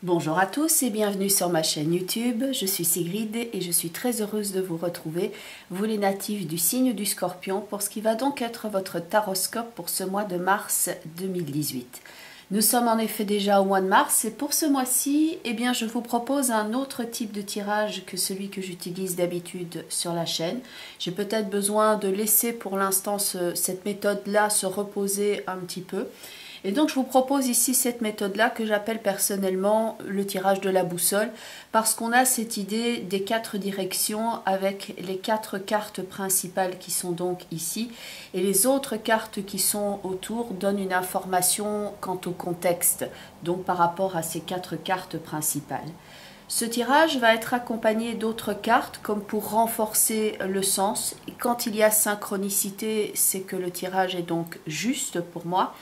Bonjour à tous et bienvenue sur ma chaîne YouTube. Je suis Sigrid et je suis très heureuse de vous retrouver, vous les natifs du signe du Scorpion, pour ce qui va donc être votre taroscope pour ce mois de mars 2018. Nous sommes en effet déjà au mois de mars et pour ce mois-ci, je vous propose un autre type de tirage que celui que j'utilise d'habitude sur la chaîne. J'ai peut-être besoin de laisser pour l'instant cette méthode-là se reposer un petit peu. Et donc je vous propose ici cette méthode-là que j'appelle personnellement le tirage de la boussole, parce qu'on a cette idée des 4 directions avec les 4 cartes principales qui sont donc ici, et les autres cartes qui sont autour donnent une information quant au contexte, donc par rapport à ces 4 cartes principales. Ce tirage va être accompagné d'autres cartes comme pour renforcer le sens. Et quand il y a synchronicité, c'est que le tirage est donc juste pour moi.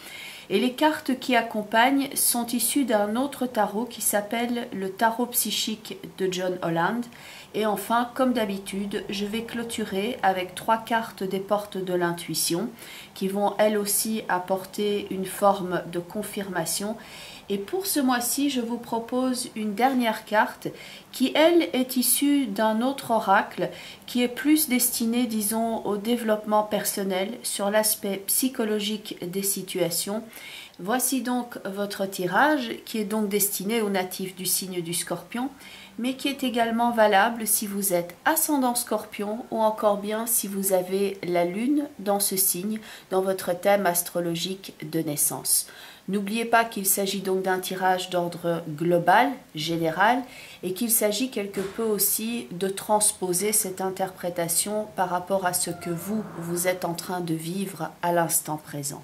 Et les cartes qui accompagnent sont issues d'un autre tarot qui s'appelle le tarot psychique de John Holland. Et enfin, comme d'habitude, je vais clôturer avec 3 cartes des portes de l'intuition qui vont elles aussi apporter une forme de confirmation. Et pour ce mois-ci, je vous propose une dernière carte qui, elle, est issue d'un autre oracle qui est plus destiné, disons, au développement personnel sur l'aspect psychologique des situations. Voici donc votre tirage qui est donc destiné aux natifs du signe du Scorpion, mais qui est également valable si vous êtes ascendant Scorpion ou encore bien si vous avez la lune dans ce signe, dans votre thème astrologique de naissance. N'oubliez pas qu'il s'agit donc d'un tirage d'ordre global, général, et qu'il s'agit quelque peu aussi de transposer cette interprétation par rapport à ce que vous êtes en train de vivre à l'instant présent.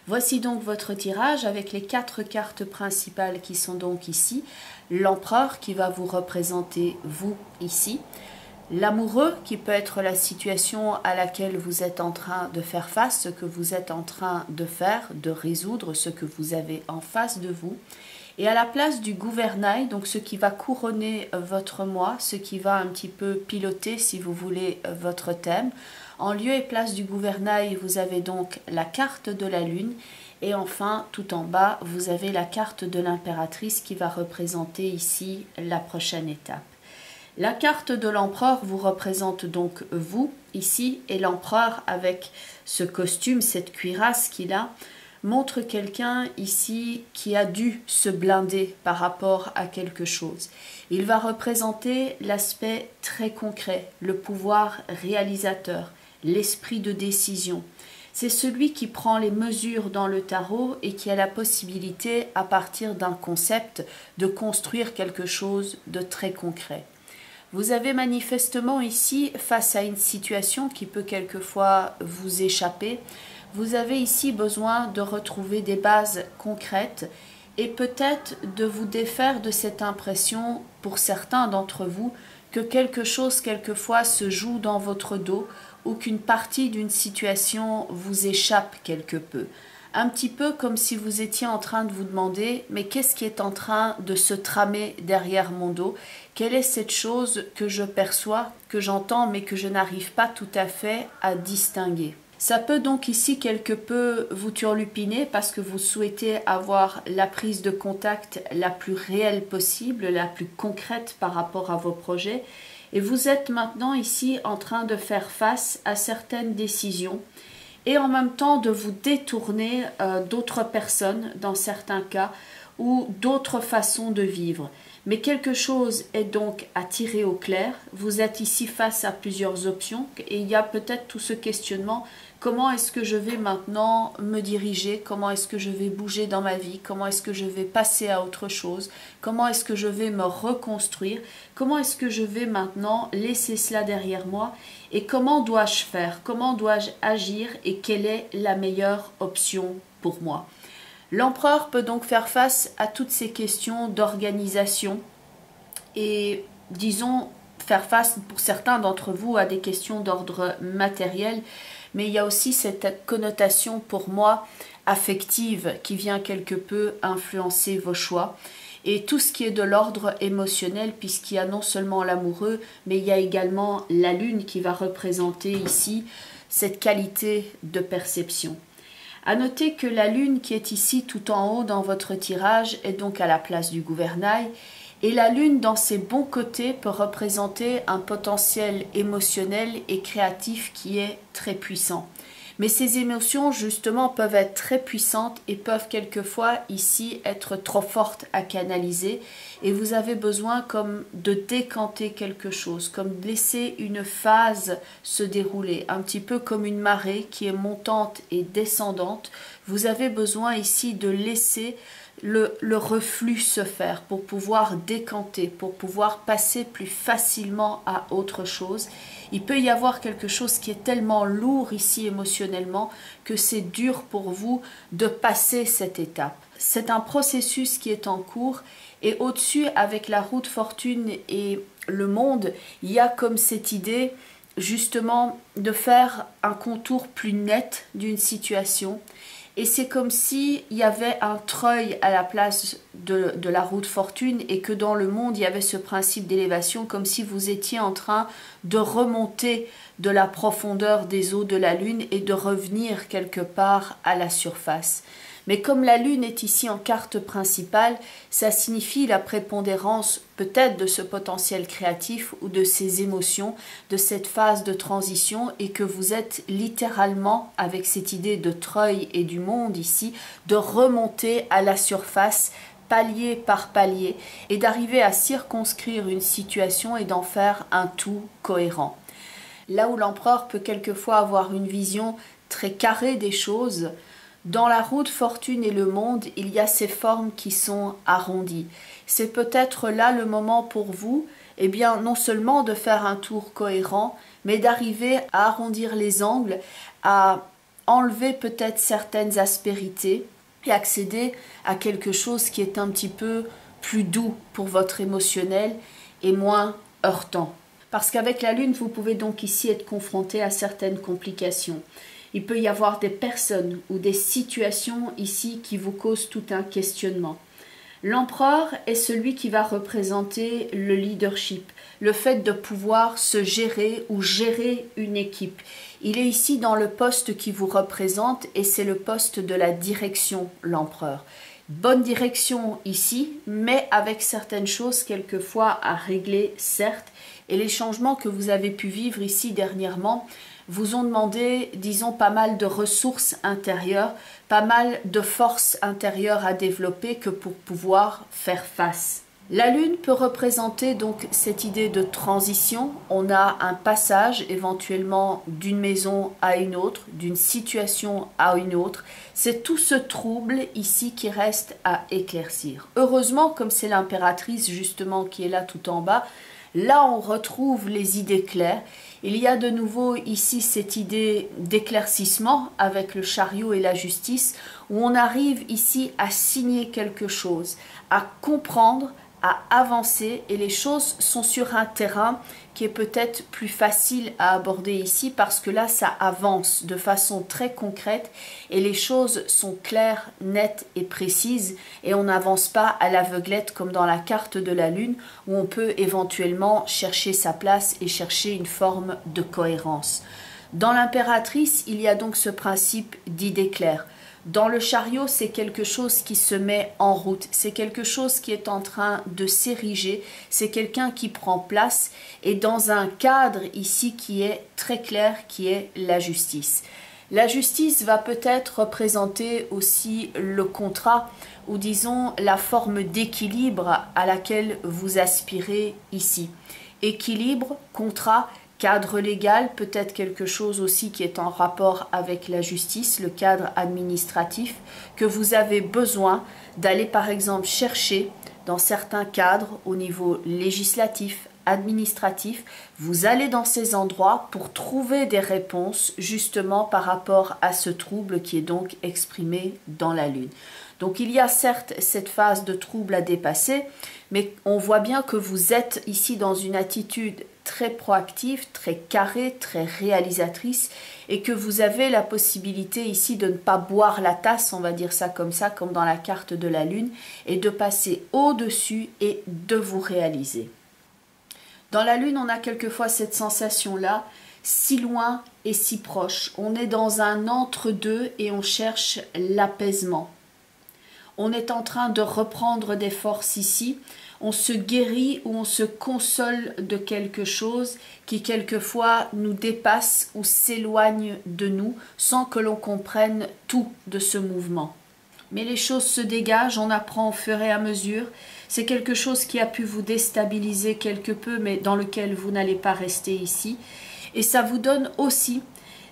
Voici donc votre tirage avec les 4 cartes principales qui sont donc ici. L'empereur qui va vous représenter vous ici. L'amoureux qui peut être la situation à laquelle vous êtes en train de faire face, ce que vous êtes en train de faire, de résoudre, ce que vous avez en face de vous. Et à la place du gouvernail, donc ce qui va couronner votre mois, ce qui va un petit peu piloter, si vous voulez, votre thème. En lieu et place du gouvernail, vous avez donc la carte de la lune. Et enfin, tout en bas, vous avez la carte de l'impératrice qui va représenter ici la prochaine étape. La carte de l'empereur vous représente donc vous, ici, et l'empereur avec ce costume, cette cuirasse qu'il a, montre quelqu'un ici qui a dû se blinder par rapport à quelque chose. Il va représenter l'aspect très concret, le pouvoir réalisateur, l'esprit de décision. C'est celui qui prend les mesures dans le tarot et qui a la possibilité, à partir d'un concept, de construire quelque chose de très concret. Vous avez manifestement ici, face à une situation qui peut quelquefois vous échapper, vous avez ici besoin de retrouver des bases concrètes et peut-être de vous défaire de cette impression, pour certains d'entre vous, que quelque chose quelquefois se joue dans votre dos ou qu'une partie d'une situation vous échappe quelque peu. Un petit peu comme si vous étiez en train de vous demander « mais qu'est-ce qui est en train de se tramer derrière mon dos? Quelle est cette chose que je perçois, que j'entends mais que je n'arrive pas tout à fait à distinguer ?» Ça peut donc ici quelque peu vous turlupiner parce que vous souhaitez avoir la prise de contact la plus réelle possible, la plus concrète par rapport à vos projets. Et vous êtes maintenant ici en train de faire face à certaines décisions et en même temps de vous détourner d'autres personnes dans certains cas ou d'autres façons de vivre. Mais quelque chose est donc à tirer au clair. Vous êtes ici face à plusieurs options et il y a peut-être tout ce questionnement. Comment est-ce que je vais maintenant me diriger? Comment est-ce que je vais bouger dans ma vie? Comment est-ce que je vais passer à autre chose? Comment est-ce que je vais me reconstruire? Comment est-ce que je vais maintenant laisser cela derrière moi? Et comment dois-je faire? Comment dois-je agir? Et quelle est la meilleure option pour moi? L'empereur peut donc faire face à toutes ces questions d'organisation et, disons, faire face pour certains d'entre vous à des questions d'ordre matériel, mais il y a aussi cette connotation pour moi affective qui vient quelque peu influencer vos choix. Et tout ce qui est de l'ordre émotionnel, puisqu'il y a non seulement l'amoureux, mais il y a également la lune qui va représenter ici cette qualité de perception. À noter que la lune qui est ici tout en haut dans votre tirage est donc à la place du gouvernail. Et la lune dans ses bons côtés peut représenter un potentiel émotionnel et créatif qui est très puissant. Mais ces émotions, justement, peuvent être très puissantes et peuvent quelquefois, ici, être trop fortes à canaliser. Et vous avez besoin comme de décanter quelque chose, comme de laisser une phase se dérouler, un petit peu comme une marée qui est montante et descendante. Vous avez besoin ici de laisser le reflux se faire pour pouvoir décanter, pour pouvoir passer plus facilement à autre chose. Il peut y avoir quelque chose qui est tellement lourd ici émotionnellement que c'est dur pour vous de passer cette étape. C'est un processus qui est en cours et au-dessus avec la roue de fortune et le monde, il y a comme cette idée justement de faire un contour plus net d'une situation. Et c'est comme s'il y avait un treuil à la place de la roue de fortune et que dans le monde, il y avait ce principe d'élévation, comme si vous étiez en train de remonter de la profondeur des eaux de la Lune et de revenir quelque part à la surface. Mais comme la Lune est ici en carte principale, ça signifie la prépondérance peut-être de ce potentiel créatif ou de ces émotions, de cette phase de transition et que vous êtes littéralement, avec cette idée de treuil et du monde ici, de remonter à la surface palier par palier et d'arriver à circonscrire une situation et d'en faire un tout cohérent. Là où l'empereur peut quelquefois avoir une vision très carrée des choses, dans la roue de fortune et le monde, il y a ces formes qui sont arrondies. C'est peut-être là le moment pour vous, eh bien, non seulement de faire un tour cohérent, mais d'arriver à arrondir les angles, à enlever peut-être certaines aspérités et accéder à quelque chose qui est un petit peu plus doux pour votre émotionnel et moins heurtant. Parce qu'avec la Lune, vous pouvez donc ici être confronté à certaines complications. Il peut y avoir des personnes ou des situations ici qui vous causent tout un questionnement. L'empereur est celui qui va représenter le leadership, le fait de pouvoir se gérer ou gérer une équipe. Il est ici dans le poste qui vous représente et c'est le poste de la direction, l'empereur. Bonne direction ici, mais avec certaines choses quelquefois à régler, certes. Et les changements que vous avez pu vivre ici dernièrement vous ont demandé, disons, pas mal de ressources intérieures, pas mal de forces intérieures à développer que pour pouvoir faire face. La Lune peut représenter donc cette idée de transition. On a un passage éventuellement d'une maison à une autre, d'une situation à une autre. C'est tout ce trouble ici qui reste à éclaircir. Heureusement, comme c'est l'impératrice justement qui est là tout en bas, là on retrouve les idées claires. Il y a de nouveau ici cette idée d'éclaircissement avec le chariot et la justice où on arrive ici à signer quelque chose, à comprendre, à avancer et les choses sont sur un terrain qui est peut-être plus facile à aborder ici parce que là ça avance de façon très concrète et les choses sont claires, nettes et précises et on n'avance pas à l'aveuglette comme dans la carte de la Lune où on peut éventuellement chercher sa place et chercher une forme de cohérence. Dans l'impératrice, il y a donc ce principe d'idée claire. Dans le chariot, c'est quelque chose qui se met en route, c'est quelque chose qui est en train de s'ériger, c'est quelqu'un qui prend place et dans un cadre ici qui est très clair, qui est la justice. La justice va peut-être représenter aussi le contrat ou disons la forme d'équilibre à laquelle vous aspirez ici. Équilibre, contrat, cadre légal, peut-être quelque chose aussi qui est en rapport avec la justice, le cadre administratif, que vous avez besoin d'aller par exemple chercher dans certains cadres au niveau législatif, administratif. Vous allez dans ces endroits pour trouver des réponses justement par rapport à ce trouble qui est donc exprimé dans la Lune. Donc il y a certes cette phase de trouble à dépasser, mais on voit bien que vous êtes ici dans une attitude très proactive, très carrée, très réalisatrice et que vous avez la possibilité ici de ne pas boire la tasse, on va dire ça, comme dans la carte de la Lune, et de passer au-dessus et de vous réaliser. Dans la Lune, on a quelquefois cette sensation-là si loin et si proche. On est dans un entre-deux et on cherche l'apaisement. On est en train de reprendre des forces ici. On se guérit ou on se console de quelque chose qui quelquefois nous dépasse ou s'éloigne de nous sans que l'on comprenne tout de ce mouvement. Mais les choses se dégagent, on apprend au fur et à mesure. C'est quelque chose qui a pu vous déstabiliser quelque peu, mais dans lequel vous n'allez pas rester ici. Et ça vous donne aussi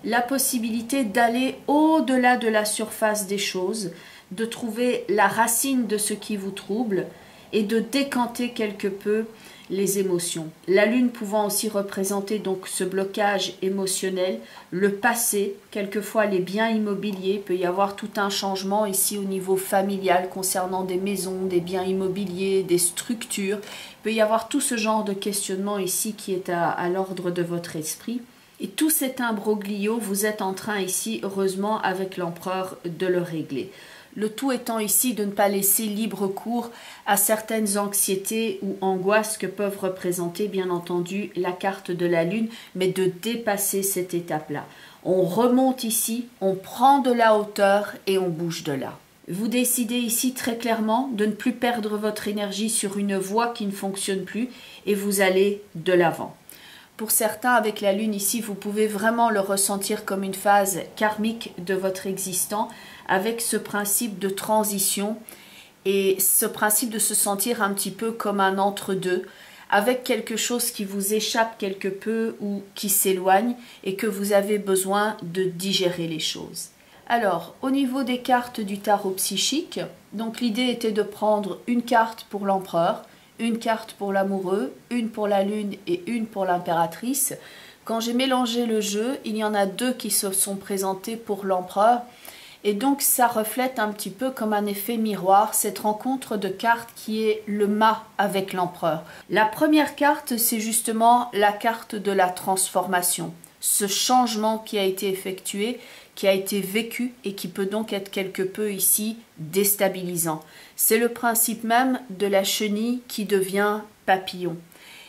la possibilité d'aller au-delà de la surface des choses, de trouver la racine de ce qui vous trouble et de décanter quelque peu les émotions. La lune pouvant aussi représenter donc ce blocage émotionnel, le passé, quelquefois les biens immobiliers, il peut y avoir tout un changement ici au niveau familial concernant des maisons, des biens immobiliers, des structures. Il peut y avoir tout ce genre de questionnement ici qui est à l'ordre de votre esprit. Et tout cet imbroglio, vous êtes en train ici, heureusement, avec l'empereur, de le régler. Le tout étant ici de ne pas laisser libre cours à certaines anxiétés ou angoisses que peuvent représenter, bien entendu, la carte de la lune, mais de dépasser cette étape-là. On remonte ici, on prend de la hauteur et on bouge de là. Vous décidez ici très clairement de ne plus perdre votre énergie sur une voie qui ne fonctionne plus et vous allez de l'avant. Pour certains, avec la lune ici, vous pouvez vraiment le ressentir comme une phase karmique de votre existence, avec ce principe de transition et ce principe de se sentir un petit peu comme un entre-deux, avec quelque chose qui vous échappe quelque peu ou qui s'éloigne et que vous avez besoin de digérer les choses. Alors, au niveau des cartes du tarot psychique, donc l'idée était de prendre une carte pour l'empereur, une carte pour l'amoureux, une pour la lune et une pour l'impératrice. Quand j'ai mélangé le jeu, il y en a deux qui se sont présentés pour l'empereur. Et donc ça reflète un petit peu comme un effet miroir, cette rencontre de cartes qui est le mât avec l'empereur. La première carte, c'est justement la carte de la transformation. Ce changement qui a été effectué, qui a été vécu et qui peut donc être quelque peu ici déstabilisant. C'est le principe même de la chenille qui devient papillon.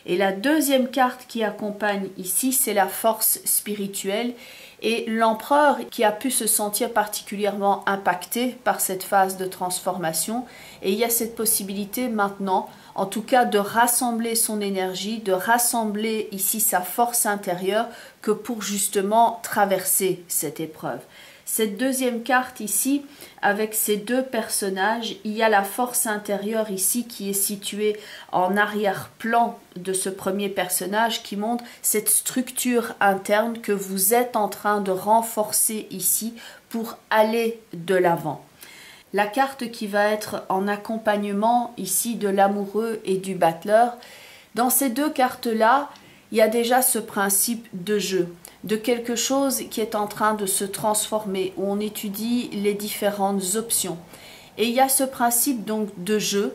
Et la deuxième carte qui accompagne ici, c'est la force spirituelle et l'empereur qui a pu se sentir particulièrement impacté par cette phase de transformation. Et il y a cette possibilité maintenant, en tout cas, de rassembler son énergie, de rassembler ici sa force intérieure que pour justement traverser cette épreuve. Cette deuxième carte ici, avec ces deux personnages, il y a la force intérieure ici qui est située en arrière-plan de ce premier personnage qui montre cette structure interne que vous êtes en train de renforcer ici pour aller de l'avant. La carte qui va être en accompagnement ici de l'amoureux et du battleur, dans ces deux cartes-là, il y a déjà ce principe de jeu, de quelque chose qui est en train de se transformer, où on étudie les différentes options. Et il y a ce principe donc de jeu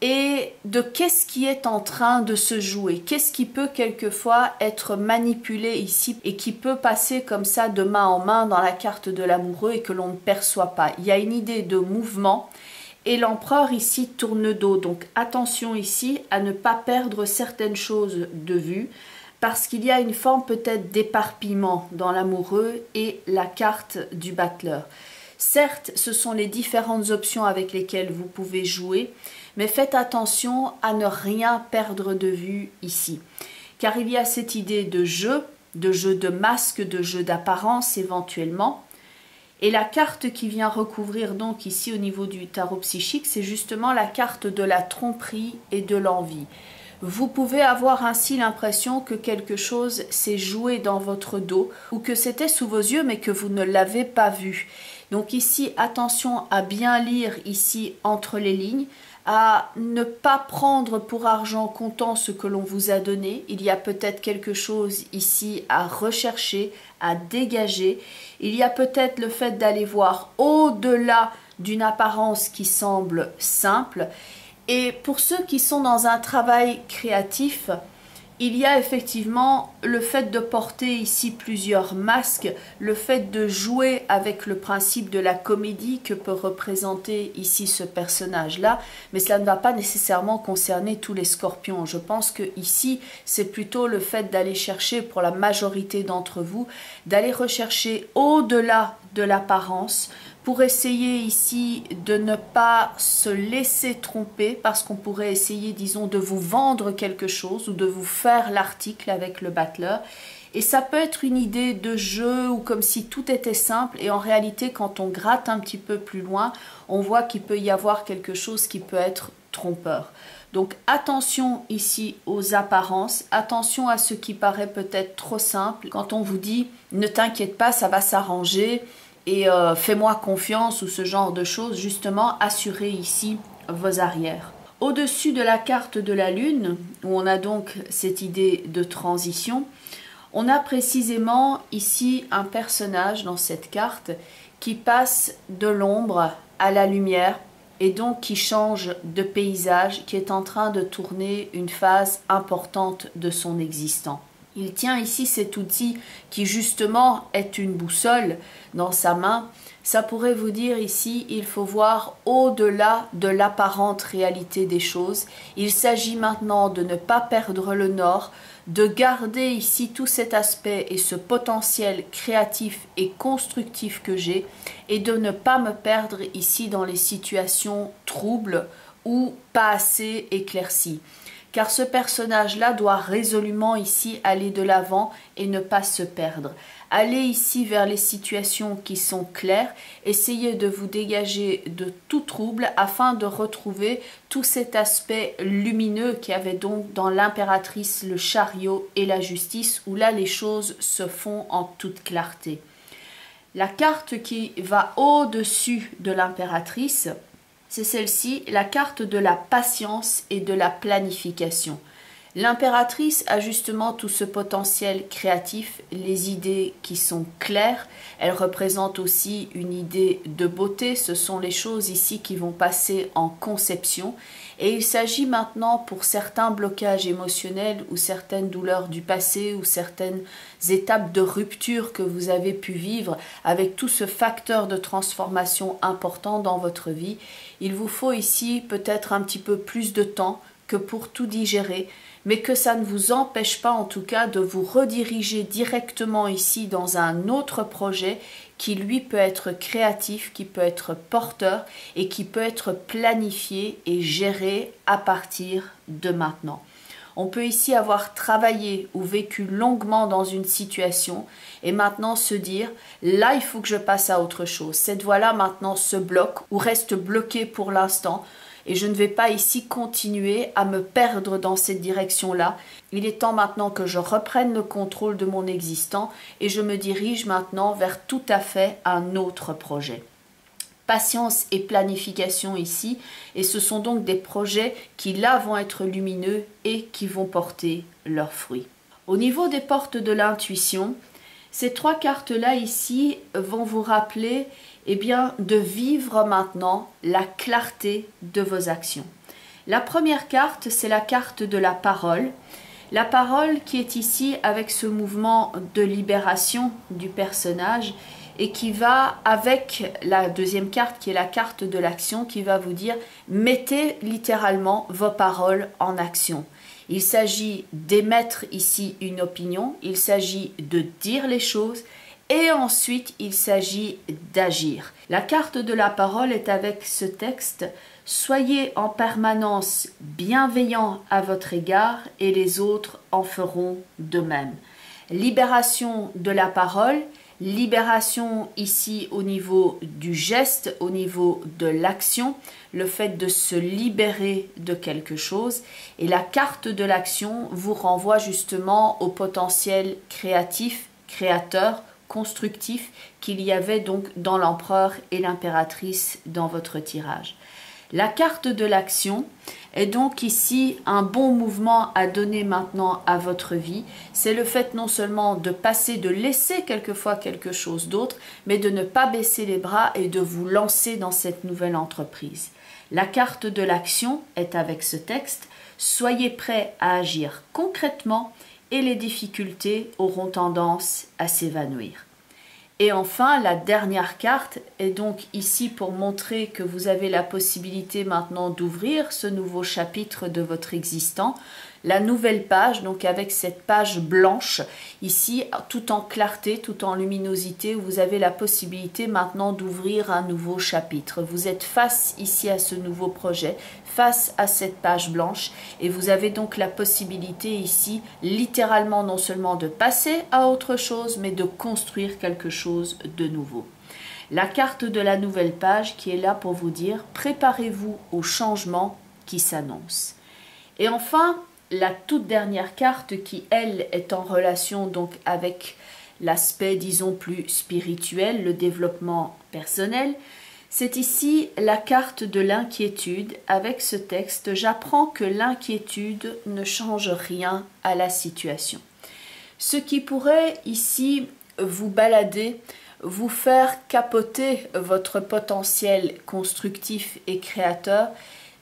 et de qu'est-ce qui est en train de se jouer, qu'est-ce qui peut quelquefois être manipulé ici et qui peut passer comme ça de main en main dans la carte de l'amoureux et que l'on ne perçoit pas. Il y a une idée de mouvement et l'empereur ici tourne le dos, donc attention ici à ne pas perdre certaines choses de vue, parce qu'il y a une forme peut-être d'éparpillement dans l'amoureux et la carte du battleur. Certes, ce sont les différentes options avec lesquelles vous pouvez jouer, mais faites attention à ne rien perdre de vue ici. Car il y a cette idée de jeu de masque, de jeu d'apparence éventuellement. Et la carte qui vient recouvrir donc ici au niveau du tarot psychique, c'est justement la carte de la tromperie et de l'envie. Vous pouvez avoir ainsi l'impression que quelque chose s'est joué dans votre dos ou que c'était sous vos yeux mais que vous ne l'avez pas vu. Donc ici, attention à bien lire ici entre les lignes, à ne pas prendre pour argent comptant ce que l'on vous a donné. Il y a peut-être quelque chose ici à rechercher, à dégager. Il y a peut-être le fait d'aller voir au-delà d'une apparence qui semble simple. Et pour ceux qui sont dans un travail créatif, Il y a effectivement le fait de porter ici plusieurs masques, le fait de jouer avec le principe de la comédie que peut représenter ici ce personnage-là, mais cela ne va pas nécessairement concerner tous les scorpions. Je pense que ici, c'est plutôt le fait d'aller chercher, pour la majorité d'entre vous, d'aller rechercher au-delà de l'apparence, pour essayer ici de ne pas se laisser tromper, parce qu'on pourrait essayer, disons, de vous vendre quelque chose ou de vous faire l'article avec le battleur. Et ça peut être une idée de jeu ou comme si tout était simple, et en réalité, quand on gratte un petit peu plus loin, on voit qu'il peut y avoir quelque chose qui peut être trompeur. Donc attention ici aux apparences, attention à ce qui paraît peut-être trop simple. Quand on vous dit « ne t'inquiète pas, ça va s'arranger », et fais-moi confiance ou ce genre de choses, justement, assurez ici vos arrières. Au-dessus de la carte de la Lune, où on a donc cette idée de transition, on a précisément ici un personnage dans cette carte qui passe de l'ombre à la lumière et donc qui change de paysage, qui est en train de tourner une phase importante de son existence. Il tient ici cet outil qui justement est une boussole dans sa main. Ça pourrait vous dire ici, il faut voir au-delà de l'apparente réalité des choses. Il s'agit maintenant de ne pas perdre le nord, de garder ici tout cet aspect et ce potentiel créatif et constructif que j'ai, et de ne pas me perdre ici dans les situations troubles ou pas assez éclaircies. Car ce personnage-là doit résolument ici aller de l'avant et ne pas se perdre. Allez ici vers les situations qui sont claires, essayez de vous dégager de tout trouble afin de retrouver tout cet aspect lumineux qu'il y avait donc dans l'impératrice, le chariot et la justice, où là les choses se font en toute clarté. La carte qui va au-dessus de l'impératrice, c'est celle-ci, la carte de la patience et de la planification. L'impératrice a justement tout ce potentiel créatif, les idées qui sont claires. Elle représente aussi une idée de beauté. Ce sont les choses ici qui vont passer en conception. Et il s'agit maintenant, pour certains blocages émotionnels ou certaines douleurs du passé ou certaines étapes de rupture que vous avez pu vivre avec tout ce facteur de transformation important dans votre vie, il vous faut ici peut-être un petit peu plus de temps que pour tout digérer, mais que ça ne vous empêche pas en tout cas de vous rediriger directement ici dans un autre projet qui lui peut être créatif, qui peut être porteur et qui peut être planifié et géré à partir de maintenant. On peut ici avoir travaillé ou vécu longuement dans une situation et maintenant se dire « là, il faut que je passe à autre chose. Cette voie-là maintenant se bloque ou reste bloquée pour l'instant. » Et je ne vais pas ici continuer à me perdre dans cette direction-là. Il est temps maintenant que je reprenne le contrôle de mon existant et je me dirige maintenant vers tout à fait un autre projet. Patience et planification ici, et ce sont donc des projets qui là vont être lumineux et qui vont porter leurs fruits. Au niveau des portes de l'intuition, ces trois cartes-là ici vont vous rappeler de vivre maintenant la clarté de vos actions. La première carte, c'est la carte de la parole. La parole qui est ici avec ce mouvement de libération du personnage et qui va avec la deuxième carte qui est la carte de l'action qui va vous dire « mettez littéralement vos paroles en action ». Il s'agit d'émettre ici une opinion, il s'agit de dire les choses et ensuite il s'agit d'agir. La carte de la parole est avec ce texte « Soyez en permanence bienveillants à votre égard et les autres en feront de même ». Libération de la parole, libération ici au niveau du geste, au niveau de l'action, le fait de se libérer de quelque chose. Et la carte de l'action vous renvoie justement au potentiel créatif, créateur, constructif qu'il y avait donc dans l'empereur et l'impératrice dans votre tirage. La carte de l'action est donc ici un bon mouvement à donner maintenant à votre vie. C'est le fait non seulement de passer, de laisser quelquefois quelque chose d'autre, mais de ne pas baisser les bras et de vous lancer dans cette nouvelle entreprise. La carte de l'action est avec ce texte. Soyez prêts à agir concrètement et les difficultés auront tendance à s'évanouir. Et enfin, la dernière carte est donc ici pour montrer que vous avez la possibilité maintenant d'ouvrir ce nouveau chapitre de votre existence. La nouvelle page, donc avec cette page blanche, ici, tout en clarté, tout en luminosité, vous avez la possibilité maintenant d'ouvrir un nouveau chapitre. Vous êtes face ici à ce nouveau projet, face à cette page blanche, et vous avez donc la possibilité ici, littéralement, non seulement de passer à autre chose, mais de construire quelque chose de nouveau. La carte de la nouvelle page qui est là pour vous dire, préparez-vous au changement qui s'annonce. Et enfin, la toute dernière carte qui, elle, est en relation donc avec l'aspect, disons, plus spirituel, le développement personnel, c'est ici la carte de l'inquiétude avec ce texte. J'apprends que l'inquiétude ne change rien à la situation. Ce qui pourrait ici vous balader, vous faire capoter votre potentiel constructif et créateur,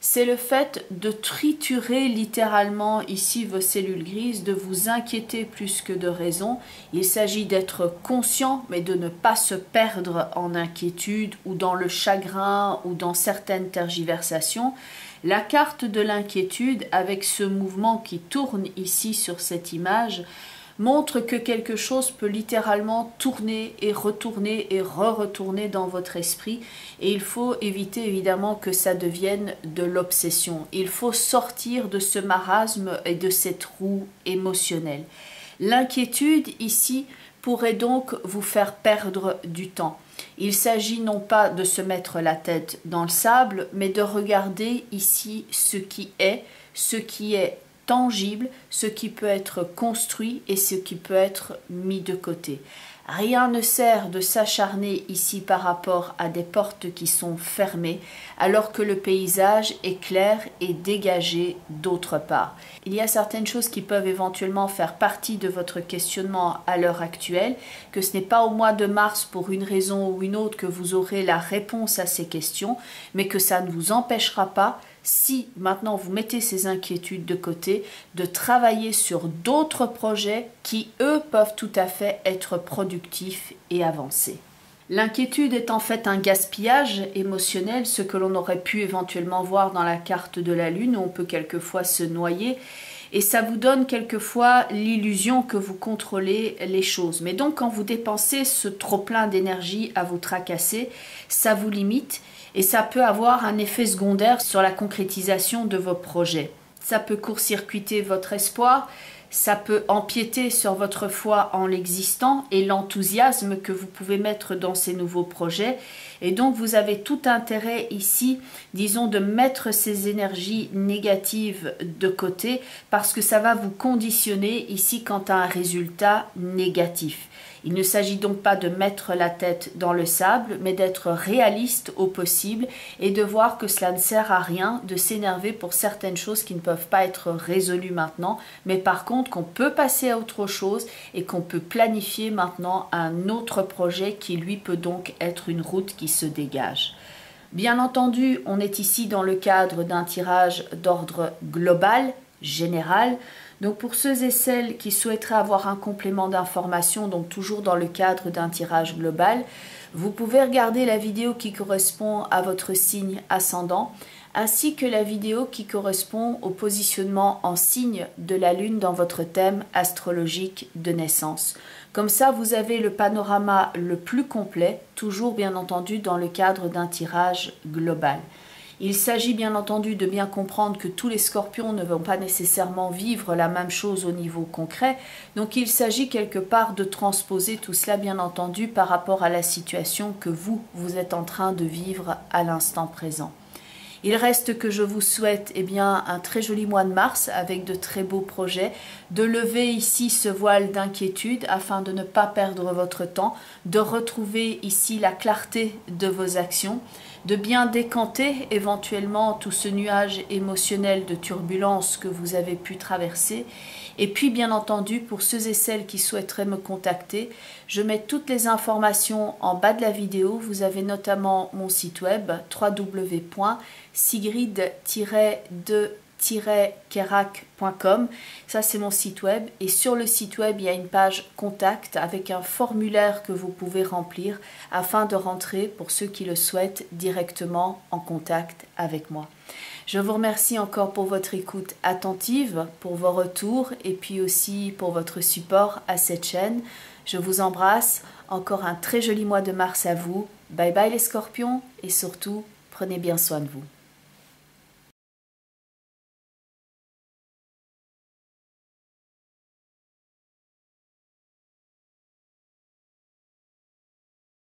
c'est le fait de triturer littéralement ici vos cellules grises, de vous inquiéter plus que de raison. Il s'agit d'être conscient, mais de ne pas se perdre en inquiétude ou dans le chagrin ou dans certaines tergiversations. La carte de l'inquiétude, avec ce mouvement qui tourne ici sur cette image, montre que quelque chose peut littéralement tourner et re-retourner dans votre esprit, et il faut éviter évidemment que ça devienne de l'obsession. Il faut sortir de ce marasme et de cette roue émotionnelle. L'inquiétude ici pourrait donc vous faire perdre du temps. Il s'agit non pas de se mettre la tête dans le sable, mais de regarder ici ce qui est tangible, ce qui peut être construit et ce qui peut être mis de côté. Rien ne sert de s'acharner ici par rapport à des portes qui sont fermées, alors que le paysage est clair et dégagé d'autre part. Il y a certaines choses qui peuvent éventuellement faire partie de votre questionnement à l'heure actuelle, que ce n'est pas au mois de mars pour une raison ou une autre que vous aurez la réponse à ces questions, mais que ça ne vous empêchera pas, si maintenant vous mettez ces inquiétudes de côté, de travailler sur d'autres projets qui, eux, peuvent tout à fait être productifs et avancés. L'inquiétude est en fait un gaspillage émotionnel, ce que l'on aurait pu éventuellement voir dans la carte de la Lune, où on peut quelquefois se noyer, et ça vous donne quelquefois l'illusion que vous contrôlez les choses. Mais donc quand vous dépensez ce trop-plein d'énergie à vous tracasser, ça vous limite, et ça peut avoir un effet secondaire sur la concrétisation de vos projets. Ça peut court-circuiter votre espoir, ça peut empiéter sur votre foi en l'existant et l'enthousiasme que vous pouvez mettre dans ces nouveaux projets. Et donc vous avez tout intérêt ici, disons, de mettre ces énergies négatives de côté parce que ça va vous conditionner ici quant à un résultat négatif. Il ne s'agit donc pas de mettre la tête dans le sable, mais d'être réaliste au possible et de voir que cela ne sert à rien de s'énerver pour certaines choses qui ne peuvent pas être résolues maintenant, mais par contre qu'on peut passer à autre chose et qu'on peut planifier maintenant un autre projet qui lui peut donc être une route qui se dégage. Bien entendu, on est ici dans le cadre d'un tirage d'ordre global, général. Donc pour ceux et celles qui souhaiteraient avoir un complément d'information, donc toujours dans le cadre d'un tirage global, vous pouvez regarder la vidéo qui correspond à votre signe ascendant, ainsi que la vidéo qui correspond au positionnement en signe de la Lune dans votre thème astrologique de naissance. Comme ça, vous avez le panorama le plus complet, toujours bien entendu dans le cadre d'un tirage global. Il s'agit bien entendu de bien comprendre que tous les scorpions ne vont pas nécessairement vivre la même chose au niveau concret, donc il s'agit quelque part de transposer tout cela bien entendu par rapport à la situation que vous êtes en train de vivre à l'instant présent. Il reste que je vous souhaite un très joli mois de mars avec de très beaux projets, de lever ici ce voile d'inquiétude afin de ne pas perdre votre temps, de retrouver ici la clarté de vos actions, de bien décanter éventuellement tout ce nuage émotionnel de turbulence que vous avez pu traverser. Et puis bien entendu, pour ceux et celles qui souhaiteraient me contacter, je mets toutes les informations en bas de la vidéo. Vous avez notamment mon site web www.sigrid-de kerak.com. Ça, c'est mon site web. Et sur le site web, il y a une page contact avec un formulaire que vous pouvez remplir afin de rentrer, pour ceux qui le souhaitent, directement en contact avec moi. Je vous remercie encore pour votre écoute attentive, pour vos retours et puis aussi pour votre support à cette chaîne. Je vous embrasse. Encore un très joli mois de mars à vous. Bye bye les scorpions et surtout, prenez bien soin de vous.